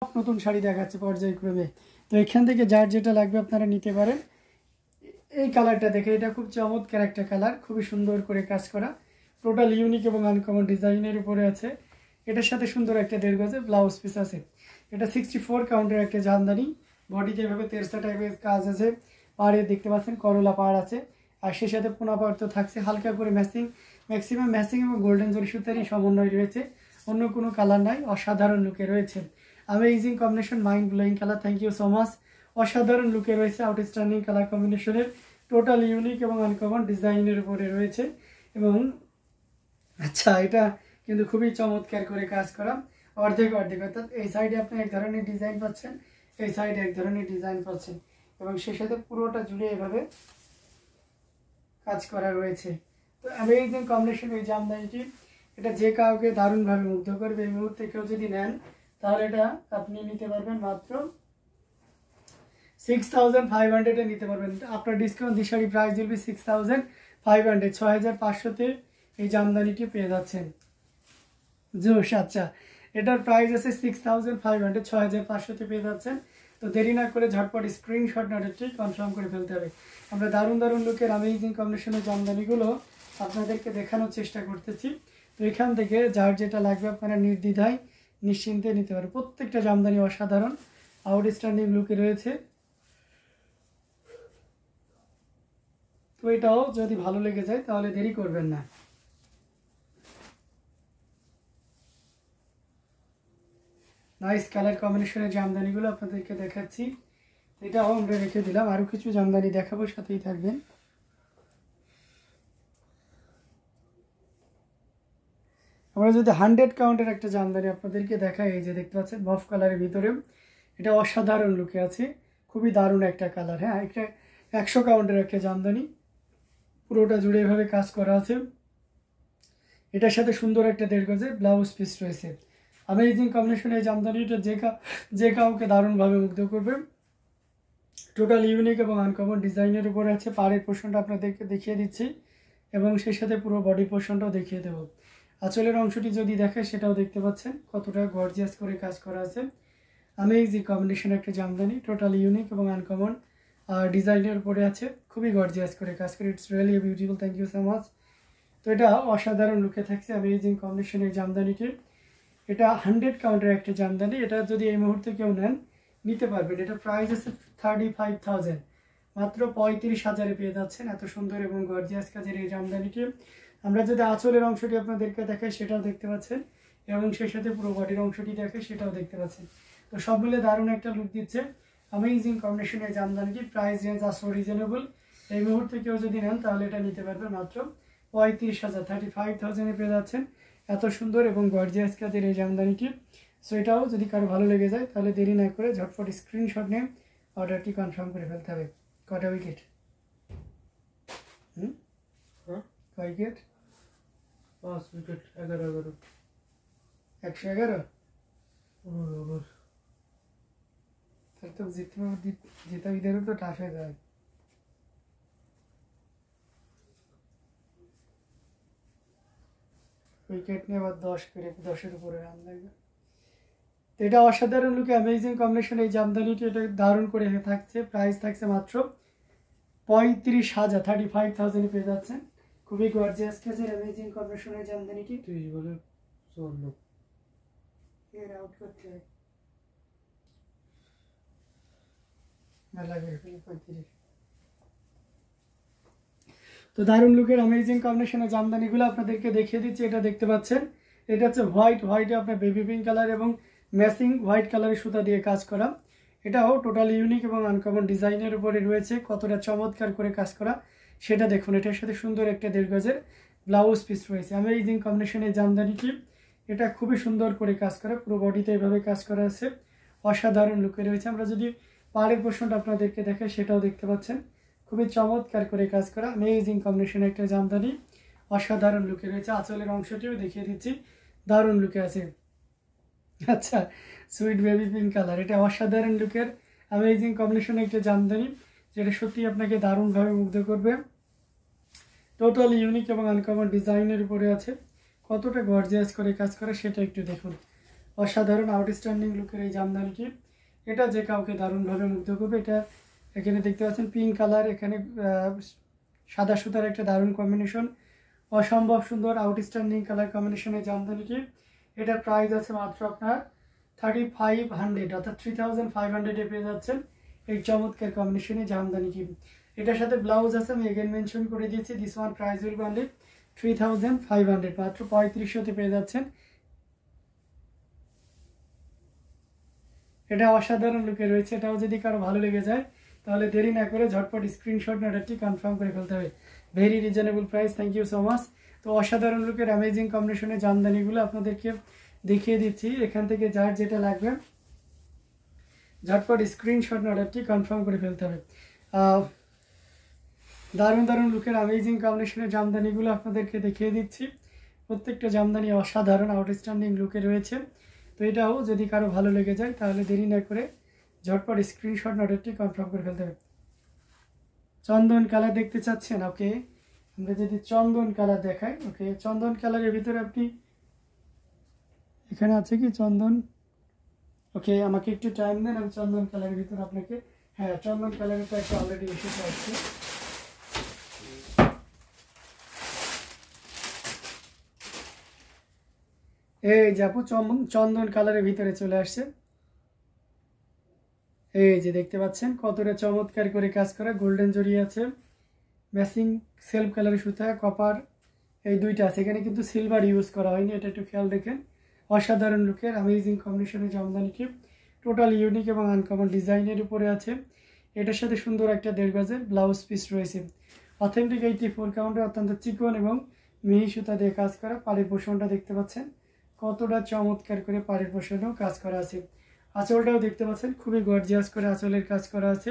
নতুন শাড়ি দেখাচ্ছে পর্যায়ক্রমে। তো এখান থেকে যার যেটা লাগবে আপনারা নিতে পারেন। এই কালারটা দেখে, এটা খুব চমৎকার একটা কালার, খুবই সুন্দর করে কাজ করা, টোটাল ইউনিক এবং আনকমন ডিজাইনের উপরে আছে। এটার সাথে সুন্দর একটা 1.5 গজে ব্লাউজ পিস আছে। এটা 64 কাউন্টের একটা জামদানি, বডিতে এভাবে তেরসা টাইপের কাজ আছে, পাড়ে দেখতে পাচ্ছেন করলা পাড় আছে, আর সে সাথে পোনা পাড় তো থাকছে, হালকা করে ম্যাক্সিমাম ম্যাচিং এবং গোল্ডেন জরি সুতারই সমন্বয় রয়েছে, অন্য কোনো কালার নাই, অসাধারণ লুকে রয়েছে। Amazing combination, mind blowing colour, thank you so much. অসাধারণ লুকে রয়েছে, আউটস্ট্যান্ডিং কালার কম্বিনেশনের, টোটাল ইউনিক এবং আনকমন ডিজাইনের উপরে রয়েছে। এবং আচ্ছা, এটা কিন্তু খুবই চমৎকার করে কাজ করা, অর্ধেক অর্থাৎ এই সাইডে আপনি এক ধরনের ডিজাইন পাচ্ছেন, এই সাইডে এক ধরনের ডিজাইন পাচ্ছেন, এবং সে সাথে পুরোটা জুড়ে এভাবে কাজ করা রয়েছে। তো অ্যামেজিং কম্বিনেশন এই জামদানিটি, এটা যে কাউকে দারুণভাবে মুগ্ধ করবে। এই মুহূর্তে কেউ যদি নেন তাহলে এটা আপনি নিতে পারবেন মাত্র 6500 নিতে পারবেন। আপনার discount the sari price will be 6500, 6500-তে এই জামদানিটি পেয়ে যাচ্ছেন। জোশ। আচ্ছা, এটার প্রাইস আছে 6500, 6500-তে পেয়ে যাচ্ছেন। তো দেরি না করে ঝটপট স্ক্রিনশট নোটটি কনফার্ম করে ফেলতে হবে। আমরা দারুণ লুকের অ্যামেজিং কম্বিনেশনের জামদানিগুলো আপনাদেরকে দেখানোর চেষ্টা করতেছি। তো এখান থেকে যার যেটা লাগবে আপনারা নির্দ্বিধায় নিশ্চিন্তে নিতে পারেন। প্রত্যেকটা জামদানি অসাধারণ আউটস্ট্যান্ডিং লুকে রয়েছে। তো এটাও যদি ভালো লেগে যায় তাহলে দেরি করবেন না। নাইস কালার কম্বিনেশনের জামদানিগুলো আপনাদেরকে দেখাচ্ছি। এটাও আমরা রেখে দিলাম, আরও কিছু জামদানি দেখাবো, সাথেই থাকবেন। আমরা যদি 100 কাউন্টের একটা জামদানি আপনাদেরকে দেখাই, এই যে দেখতে পাচ্ছেন মফ কালারের ভিতরে, এটা অসাধারণ লুকে আছে, খুবই দারুণ একটা কালার। হ্যাঁ, একটা 100 কাউন্টের একটা জামদানি, পুরোটা জুড়ে এভাবে কাজ করা আছে। এটার সাথে সুন্দর একটা 1.5 গজের ব্লাউজ পিস রয়েছে। অ্যামেজিং কম্বিনেশন এই জামদানিটা যে কাউকে দারুণভাবে মুগ্ধ করবে। টোটাল ইউনিক এবং আনকমন ডিজাইনের উপরে আছে। পাড়ের পোর্শনটা আপনাদেরকে দেখিয়ে দিচ্ছি, এবং সেই সাথে পুরো বডি পোর্শনটাও দেখিয়ে দেবো। আঁচলের অংশটি যদি দেখে সেটাও দেখতে পাচ্ছেন কতটা গর্জিয়াস করে কাজ করা আছে। অ্যামেজিং কম্বিনেশন একটা জামদানি, টোটাল ইউনিক এবং আনকমন ডিজাইনের উপরে আছে, খুবই গর্জিয়াস করে কাজ করে। It's really beautiful, thank you so much. তো এটা অসাধারণ লুকে থাকছে অ্যামেজিং কম্বিনেশনের জামদানিটি। এটা 100 কাউন্টের একটা জামদানি। এটা যদি এই মুহূর্তে কেউ নেন নিতে পারবেন। এটা প্রাইস আছে 35,000, মাত্র 35,000-এ পেয়ে যাচ্ছেন এত সুন্দর এবং গর্জিয়াস কাজের এই জামদানিটি। আমরা যদি আঁচলের অংশটি আপনাদেরকে দেখাই সেটাও দেখতে পাচ্ছেন, এবং সেই সাথে পুরো বডির অংশটি দেখে সেটাও দেখতে পাচ্ছেন। তো সব মিলে দারুণ একটা লুক দিচ্ছে অ্যামেজিং কম্বিনেশনের জামদানিটি। প্রাইস রেঞ্জ আসো রিজনেবল। এই মুহূর্তে কেউ যদি নেন তাহলে এটা নিতে পারবেন মাত্র 35,000, 35,000-এ পেয়ে যাচ্ছেন এত সুন্দর এবং গর্জিয়াস কাজের এই জামদানিটি। সো এটাও যদি কারো ভালো লেগে যায় তাহলে দেরি না করে ঝটপট স্ক্রিনশট নিয়ে অর্ডারটি কনফার্ম করে ফেলতে হবে। কটা উইকেট? কয় উইকেট? 5 উইকেট, 11 111। তাহলে তো জিতা বিদারও তো টাফ হয়ে যায়। উইকেট নিয়ে আবার 10 করে 10-এর উপরে রান লাগবে। তো এটা অসাধারণ লুকে অ্যামেজিং কম্বিনেশন এই জামদানিটি, এটা দারুণ করে থাকছে। প্রাইস থাকছে মাত্র 35,000, 35,000-এ পেয়ে যাচ্ছেন। খুবই গর্জিয়াস কাজের অ্যামেজিং কম্বিনেশনের জামদানিটি। 30 বলে 54 এর আউট করতে হয় লাগবে 35। তো দারুণ লুকের অ্যামেজিং কম্বিনেশনের জামদানিগুলো আপনাদেরকে দেখিয়ে দিচ্ছি। এটা দেখতে পাচ্ছেন, এটা হচ্ছে হোয়াইটে আপনার বেবি পিঙ্ক কালার এবং ম্যাচিং হোয়াইট কালারের সুতা দিয়ে কাজ করা। এটাও টোটাল ইউনিক এবং আনকমন ডিজাইনের উপরে রয়েছে। কতটা চমৎকার করে কাজ করা সেটা দেখুন। এটার সাথে সুন্দর একটা 1.5 গজের ব্লাউজ পিস রয়েছে। অ্যামেজিং কম্বিনেশনের জামদানিটি, এটা খুবই সুন্দর করে কাজ করা, পুরো বডিতে এভাবে কাজ করা আছে, অসাধারণ লুকে রয়েছে। আমরা যদি পাড়ের পোর্শনটা আপনাদেরকে দেখাই সেটাও দেখতে পাচ্ছেন, খুবই চমৎকার করে কাজ করা অ্যামেজিং কম্বিনেশনের একটা জামদানি, অসাধারণ লুকে রয়েছে। আঁচলের অংশটিও দেখিয়ে দিচ্ছি, দারুণ লুকে আছে। আচ্ছা, সুইট বেবি পিঙ্ক কালার, এটা অসাধারণ লুকের অ্যামেজিং কম্বিনেশনের একটা জামদানি, যেটা সত্যি আপনাকে দারুণভাবে মুগ্ধ করবে। টোটাল ইউনিক এবং আনকমন ডিজাইনের উপরে আছে। কতটা গর্জিয়াস করে কাজ করে সেটা একটু দেখুন। অসাধারণ আউটস্ট্যান্ডিং লুকের এই জামদানিটি, এটা যে কাউকে দারুণভাবে মুগ্ধ করবে। এটা এখানে দেখতে পাচ্ছেন পিঙ্ক কালার, এখানে সাদা সুতার একটা দারুণ কম্বিনেশন, অসম্ভব সুন্দর আউটস্ট্যান্ডিং কালার কম্বিনেশনের জামদানিটি। এটার প্রাইস আছে মাত্র আপনার 3500, অর্থাৎ 3500 পেয়ে যাচ্ছেন এই চমৎকার কম্বিনেশনে জামদানিটি। এটার সাথে ব্লাউজ আছে, আমি এগেন মেনশন করে দিয়েছি। This one price will be only 3500, মাত্র 3500 পেয়ে যাচ্ছেন। এটা অসাধারণ লুকে রয়েছে। এটাও যদি কারো ভালো লেগে যায় তাহলে দেরি না করে ঝটপট স্ক্রিনশট অর্ডারটি কনফার্ম করে ফেলতে হবে। Very reasonable price, thank you so much. তো অসাধারণ লুকের অ্যামেজিং কম্বিনেশনের জামদানিগুলো আপনাদেরকে দেখিয়ে দিচ্ছি। এখান থেকে যার যেটা লাগবে ঝটপট স্ক্রিনশট অর্ডারটি কনফার্ম করে ফেলতে হবে। দারুণ দারুণ লুকের অ্যামেজিং কম্বিনেশনের জামদানিগুলো আপনাদেরকে দেখিয়ে দিচ্ছি। প্রত্যেকটা জামদানি অসাধারণ আউটস্ট্যান্ডিং লুকে রয়েছে। তো এটাও যদি কারো ভালো লেগে যায় তাহলে দেরি না করে ঝটপট স্ক্রিনশট অর্ডারটি কনফার্ম করে ফেলতে হবে। চন্দন কালার দেখতে চাচ্ছেন? ওকে, আমরা যদি চন্দন কালার দেখাই, ওকে চন্দন কালারের ভিতরে আপনি এখানে আছে কি চন্দন? ওকে, আমাকে একটু টাইম দেন, আমি চন্দন কালারের ভিতরে আপনাকে, হ্যাঁ চন্দন কালারের তো একটা অলরেডি এসে আসছে। এই যে আপু চন্দন কালারের ভিতরে চলে আসছে। এই যে দেখতে পাচ্ছেন কতটা চমৎকার করে কাজ করা, গোল্ডেন জড়ি আছে, ম্যাচিং সেলফ কালারের সুতা, কপার এই দুইটা আছে। এখানে কিন্তু সিলভার ইউজ করা হয়নি, এটা একটু খেয়াল দেখেন। অসাধারণ লুকের অ্যামেজিং কম্বিনেশনের জামদানিটি টোটাল ইউনিক এবং আনকমন ডিজাইনের উপরে আছে। এটার সাথে সুন্দর একটা 1.5 গজের ব্লাউজ পিস রয়েছে। অথেন্টিক 84 কাউন্টে অত্যন্ত চিকন এবং মিহি সুতা দিয়ে কাজ করা। পাড়ের পোষণটা দেখতে পাচ্ছেন কতটা চমৎকার করে পাড়ের পোষণেও কাজ করা আছে। আঁচলটাও দেখতে পাচ্ছেন খুবই গর্জিয়াস করে আঁচলের কাজ করা আছে।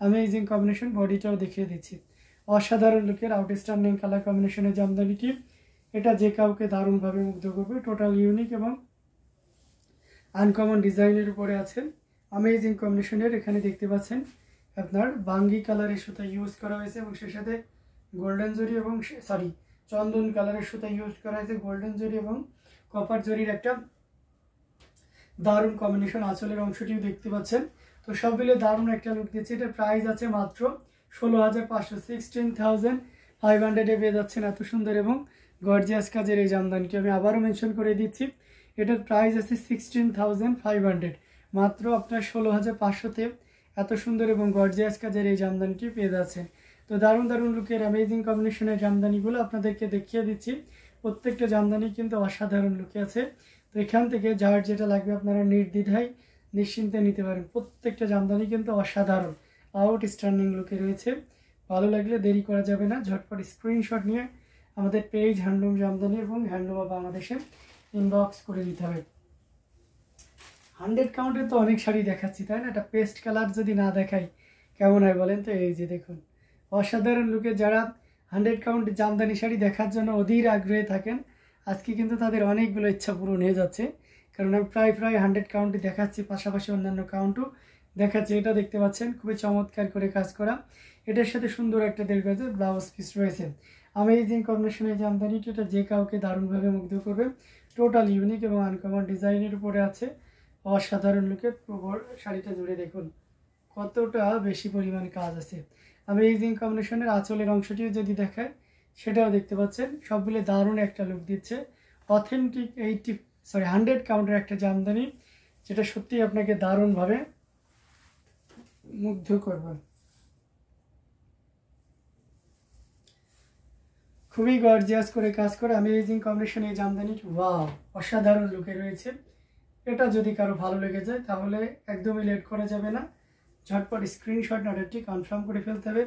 অ্যামেজিং কম্বিনেশন, বডিটাও দেখিয়ে দিচ্ছি। অসাধারণ লুকের আউটস্ট্যান্ডিং কালার কম্বিনেশনের জামদানিটি, এটা যে কাউকে দারুণভাবে মুগ্ধ করবে। টোটাল ইউনিক এবং আনকমন ডিজাইনের উপরে আছে। অ্যামেজিং কম্বিনেশনের এখানে দেখতে পাচ্ছেন আপনার বাঙ্গি কালারের সুতা ইউজ করা হয়েছে এবং সে সাথে গোল্ডেন জরি এবং চন্দন কালারের সুতা ইউজ করা হয়েছে, গোল্ডেন জরি এবং কপার জরির একটা দারুণ কম্বিনেশন। আঁচলের অংশটিও দেখতে পাচ্ছেন। তো সব মিলে দারুণ একটা লুক দিচ্ছে। এটার প্রাইস আছে মাত্র 16,500, 16,500 পেয়ে যাচ্ছেন এত সুন্দর এবং গর্জিয়াস কাজের এই জামদানিটি। আমি আবারও মেনশন করে দিচ্ছি, এটার প্রাইস আছে 16,500, মাত্র আপনার 16,500-তে এত সুন্দর এবং গর্জিয়াস কাজের এই জামদানিটি পেয়ে যাচ্ছেন। তো দারুণ দারুণ লুকের অ্যামেজিং কম্বিনেশনের জামদানিগুলো আপনাদেরকে দেখিয়ে দিচ্ছি। প্রত্যেকটা জামদানি কিন্তু অসাধারণ লুকে আছে। তো এখান থেকে যার যেটা লাগবে আপনারা নির্দ্বিধায় নিশ্চিন্তে নিতে পারেন। প্রত্যেকটা জামদানি কিন্তু অসাধারণ আউটস্ট্যান্ডিং লুকে রয়েছে। ভালো লাগলে দেরি করা যাবে না, ঝটপট স্ক্রিনশট নিয়ে আমাদের পেজ হ্যান্ডলুম জামদানি এবং হ্যান্ডলুম অফ বাংলাদেশে ইনবক্স করে দিতে হবে। 100 কাউন্টের তো অনেক শাড়ি দেখাচ্ছি, তাই না? একটা পেস্ট কালার যদি না দেখাই কেমন হয় বলেন? তো এই যে দেখুন অসাধারণ লুকে যারা 100 কাউন্ট জামদানি শাড়ি দেখার জন্য অধীর আগ্রহে থাকেন, আজকে কিন্তু তাদের অনেকগুলো ইচ্ছা পূরণ হয়ে যাচ্ছে। কারণ আমি প্রায় 100 কাউন্টই দেখাচ্ছি, পাশাপাশি অন্যান্য কাউন্টও দেখাচ্ছি। এটা দেখতে পাচ্ছেন খুবই চমৎকার করে কাজ করা। এটার সাথে সুন্দর একটা 1.5 গজের ব্লাউজ পিস রয়েছে। অ্যামেজিং কম্বিনেশনের জামদানিটি, এটা যে কাউকে দারুণভাবে মুগ্ধ করবে। টোটাল ইউনিক এবং আনকমন ডিজাইনের উপরে আছে। অসাধারণ লুকে পুরো শাড়িটা জুড়ে দেখুন কতটা বেশি পরিমাণ কাজ আছে। অ্যামেজিং কম্বিনেশনের আঁচলের অংশটিও যদি দেখায় সেটাও দেখতে পাচ্ছেন। সবগুলো দারুণ একটা লুক দিচ্ছে। অথেন্টিক 100 কাউন্টের একটা জামদানি, যেটা সত্যি আপনাকে দারুণভাবে মুগ্ধ করবে। খুবই গর্জিয়াস করে কাজ করে অ্যামেজিং কম্বিনেশন এই জামদানি, ওয়াও অসাধারণ লুকে রয়েছে। এটা যদি কারো ভালো লেগে যায় তাহলে একদমই লেট করা যাবে না, ঝটপট স্ক্রিনশট অর্ডারটি কনফার্ম করে ফেলতে হবে।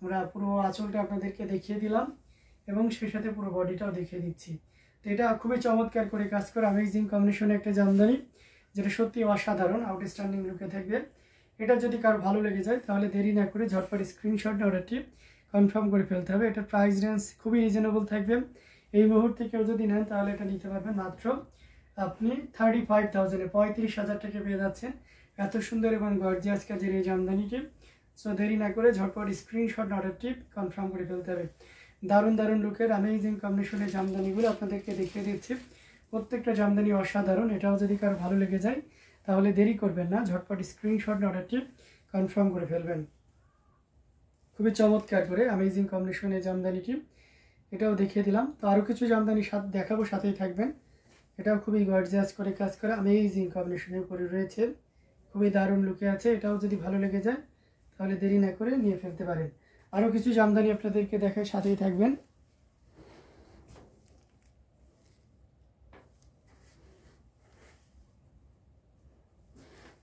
আমরা পুরো আঁচলটা আপনাদেরকে দেখিয়ে দিলাম এবং সেই সাথে পুরো বডিটাও দেখিয়ে দিচ্ছি। তো এটা খুবই চমৎকার করে কাজ করে অ্যামেজিং কম্বিনেশনে একটা জামদানি, যেটা সত্যি অসাধারণ আউটস্ট্যান্ডিং লুকে থাকবে। এটা যদি কারো ভালো লেগে যায় তাহলে দেরি না করে ঝটপট স্ক্রিনশট অর্ডারটি কনফার্ম করে ফেলতে হবে। এটার প্রাইস রেঞ্জ খুবই রিজনেবল থাকবে। এই মুহূর্তে কেউ যদি নেন তাহলে এটা নিতে পারবেন মাত্র আপনি 35,000-এ, 35,000 টাকা পেয়ে যাচ্ছেন এত সুন্দর এবং গর্জিয়াস কাজের এই জামদানিটি। সো দেরি না করে ঝটপট স্ক্রিনশট অর্ডারটি কনফার্ম করে ফেলতে হবে। দারুণ দারুণ লুকের অ্যামেজিং কম্বিনেশনের জামদানিগুলো আপনাদেরকে দেখিয়ে দিচ্ছি। প্রত্যেকটা জামদানি অসাধারণ। এটাও যদি কারো ভালো লেগে যায় তাহলে দেরি করবেন না, ঝটপট স্ক্রিনশট নিয়ে অর্ডারটি কনফার্ম করে ফেলবেন। খুবই চমৎকার করে অ্যামেজিং কম্বিনেশন এই জামদানিটি, এটাও দেখিয়ে দিলাম। তো আরও কিছু জামদানি দেখাবো, সাথেই থাকবেন। এটাও খুবই গর্জিয়াস করে কাজ করা অ্যামেজিং কম্বিনেশনের উপরে রয়েছে, খুবই দারুণ লুকে আছে। এটাও যদি ভালো লেগে যায় তাহলে দেরি না করে নিয়ে ফেলতে পারেন। আরও কিছু জামদানি আপনাদেরকে দেখায়, সাথেই থাকবেন।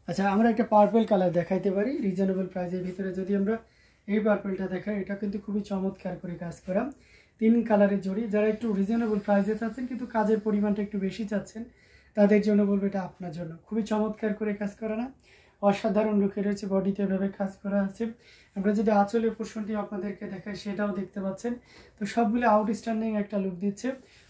আচ্ছা, আমরা একটা পার্পল কালার দেখাইতে পারি রিজনেবল প্রাইসের ভিতরে। যদি আমরা এই পার্পলটা দেখাই, এটা কিন্তু খুবই চমৎকার করে কাজ করা 3 কালারের জড়ি। যারা একটু রিজনেবল প্রাইসে চাচ্ছেন কিন্তু কাজের পরিমাণটা একটু বেশি চাচ্ছেন, তাদের জন্য বলবো এটা আপনার জন্য। খুবই চমৎকার করে কাজ করা না, অসাধারণ লুকে রয়েছে। বডিতে এভাবে কাজ করা আছে। আমরা যদি আঁচলের পোর্শনটি আপনাদেরকে দেখাই, সেটাও দেখতে পাচ্ছেন। তো সবগুলো আউটস্ট্যান্ডিং একটা লুক দিচ্ছে,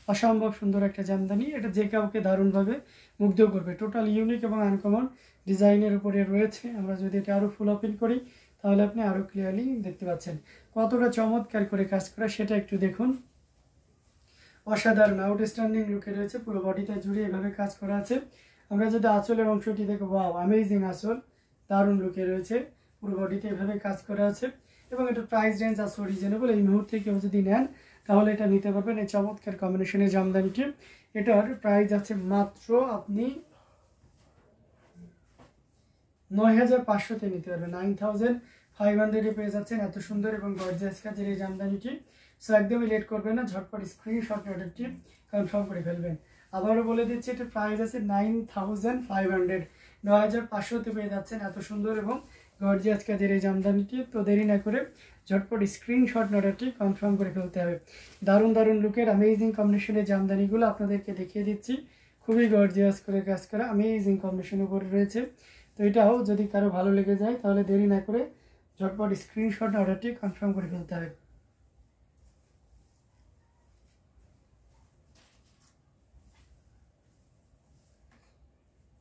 অসম্ভব সুন্দর একটা জামদানি। এটা যে কাউকে দারুণভাবে মুগ্ধ করবে। টোটাল ইউনিক এবং আনকমন ডিজাইনের উপরে রয়েছে। আমরা যদি এটা আরও ফুল ওপেন করি তাহলে আপনি আরও ক্লিয়ারলি দেখতে পাচ্ছেন কতটা চমৎকার করে কাজ করা, সেটা একটু দেখুন। অসাধারণ আউটস্ট্যান্ডিং লুকে রয়েছে, পুরো বডিটা জুড়ে এভাবে কাজ করা আছে। আমরা যদি আঁচলের অংশটি দেখো, ওয়াও অ্যামেজিং আঁচল, দারুণ লুকে রয়েছে, পুরো বডিতে এভাবে কাজ করা আছে। এবং এটা প্রাইস রেঞ্জ আছে রিজনেবল। এই মুহূর্তে কেউ যদি নেন তাহলে এটা নিতে পারবেন, এই চমৎকার কম্বিনেশনের জামদানিটি। এটার প্রাইস আছে মাত্র আপনি 9500-তে নিতে পারবেন। 9500-এ পেয়ে যাচ্ছেন এত সুন্দর এবং গর্জিয়াস কাজের এই জামদানিটি। সো একদমই লেট করবেন না, ঝটপট স্ক্রিনশট অর্ডারটি কনফার্ম করে ফেলবেন। আবারও বলে দিচ্ছি, এটা প্রাইস আছে 9500, 9500-তে পেয়ে যাচ্ছেন এত সুন্দর এবং গর্জিয়াস কাজের এই জামদানিটি। তো দেরি না করে ঝটপট স্ক্রিনশট অর্ডারটি কনফার্ম করে ফেলতে হবে। দারুণ দারুণ লুকের অ্যামেজিং কম্বিনেশনের জামদানিগুলো আপনাদেরকে দেখিয়ে দিচ্ছি। খুবই গর্জিয়াস করে কাজ করা অ্যামেজিং কম্বিনেশনের উপরে রয়েছে। তো এটাও যদি কারো ভালো লেগে যায় তাহলে দেরি না করে ঝটপট স্ক্রিনশট অর্ডারটি কনফার্ম করে ফেলতে হবে।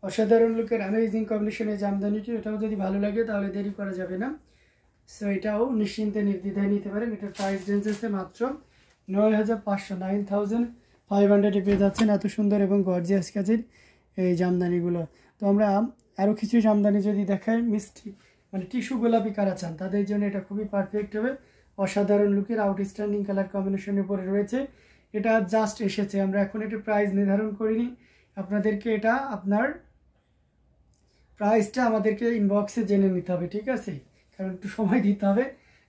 অসাধারণ লুকের অ্যামেজিং কম্বিনেশনের জামদানিটি, এটাও যদি ভালো লাগে তাহলে দেরি করা যাবে না। সো এটাও নিশ্চিন্তে নির্দ্বিধায় নিতে পারেন। এটার প্রাইস রেঞ্জ আছে মাত্র 9500, 9500-এ পেয়ে যাচ্ছেন এত সুন্দর এবং গর্জিয়াস কাজের এই জামদানিগুলো। তো আমরা আরও কিছু জামদানি যদি দেখাই, মিষ্টি মানে টিস্যু গোলাপি কারা চান তাদের জন্য এটা খুবই পারফেক্ট হবে। অসাধারণ লুকের আউটস্ট্যান্ডিং কালার কম্বিনেশনের উপরে রয়েছে। এটা জাস্ট এসেছে, আমরা এখন এটা প্রাইস নির্ধারণ করিনি আপনাদেরকে। এটা আপনার প্রাইসটা আমাদেরকে ইনবক্সে জেনে নিতে হবে, ঠিক আছে? কারণ একটু সময় দিতে হবে।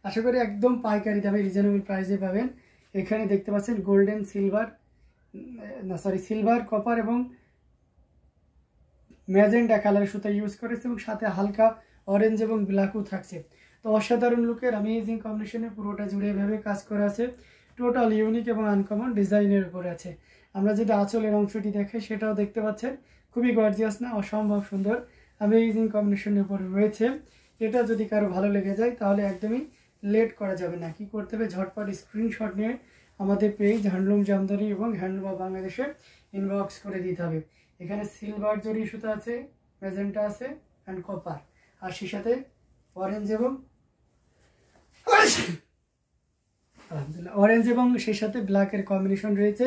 আশা করি একদম পাইকারি দামে রিজনেবল প্রাইসে পাবেন। এখানে দেখতে পাচ্ছেন গোল্ডেন সিলভার কপার এবং ম্যাজেন্টা কালারের সুতা ইউজ করেছে এবং সাথে হালকা অরেঞ্জ এবং ব্ল্যাকও থাকছে। তো অসাধারণ লুকের অ্যামেজিং কম্বিনেশনে পুরোটা জুড়ে এভাবে কাজ করা আছে। টোটাল ইউনিক এবং আনকমন ডিজাইনের উপরে আছে। আমরা যদি আঁচলের অংশটি দেখাই সেটাও দেখতে পাচ্ছেন, খুবই গর্জিয়াস না, অসম্ভব সুন্দর অ্যামেজিং কম্বিনেশনের উপরে রয়েছে। এটা যদি কারো ভালো লেগে যায় তাহলে একদমই লেট করা যাবে না। কি করতে হবে, ঝটপট স্ক্রিনশট নিয়ে আমাদের পেজ হ্যান্ডলুম জামদানি এবং হ্যান্ডলুম অফ বাংলাদেশে ইনবক্স করে দিতে হবে। এখানে সিলভার জরি সুতা আছে, ম্যাজেন্টা আছে অ্যান্ড কপার, আর সেই সাথে অরেঞ্জ এবং সেই সাথে ব্ল্যাকের কম্বিনেশন রয়েছে।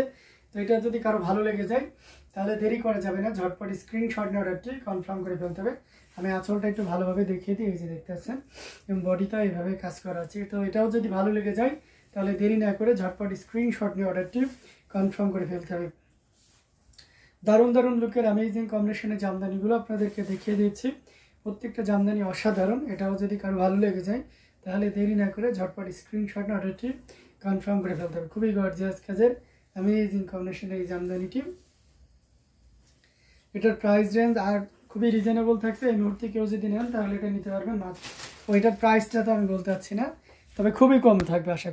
তো এটা যদি কারো ভালো লেগে যায় তাহলে দেরি করা যাবে না, ঝটপট স্ক্রিনশট নিয়ে অর্ডারটি কনফার্ম করে ফেলতে হবে। আমি আঁচলটা একটু ভালোভাবে দেখিয়ে দিই, এই যে দেখতে পাচ্ছেন, এবং বডিটা এইভাবে কাজ করা আছে। তো এটাও যদি ভালো লেগে যায় তাহলে দেরি না করে ঝটপট স্ক্রিনশট নিয়ে অর্ডারটি কনফার্ম করে ফেলতে হবে। দারুণ দারুণ লুকের অ্যামেজিং কম্বিনেশনের জামদানিগুলো আপনাদেরকে দেখিয়ে দিচ্ছি। প্রত্যেকটা জামদানি অসাধারণ। এটাও যদি কারো ভালো লেগে যায় তাহলে দেরি না করে ঝটপট স্ক্রিনশট নিয়ে অর্ডারটি কনফার্ম করে ফেলতে হবে। খুবই গর্জিয়াস কাজের অ্যামেজিং কম্বিনেশনের এই জামদানিটি। এটার প্রাইস রেঞ্জ আর খুবই রিজনেবল থাকছে। এই মুহূর্তে কেউ যদি নেন তাহলে এটা নিতে পারবেন মাত্র, ওইটার প্রাইসটা তো আমি বলতে পারছি না, তবে খুবই কম থাকবে আশা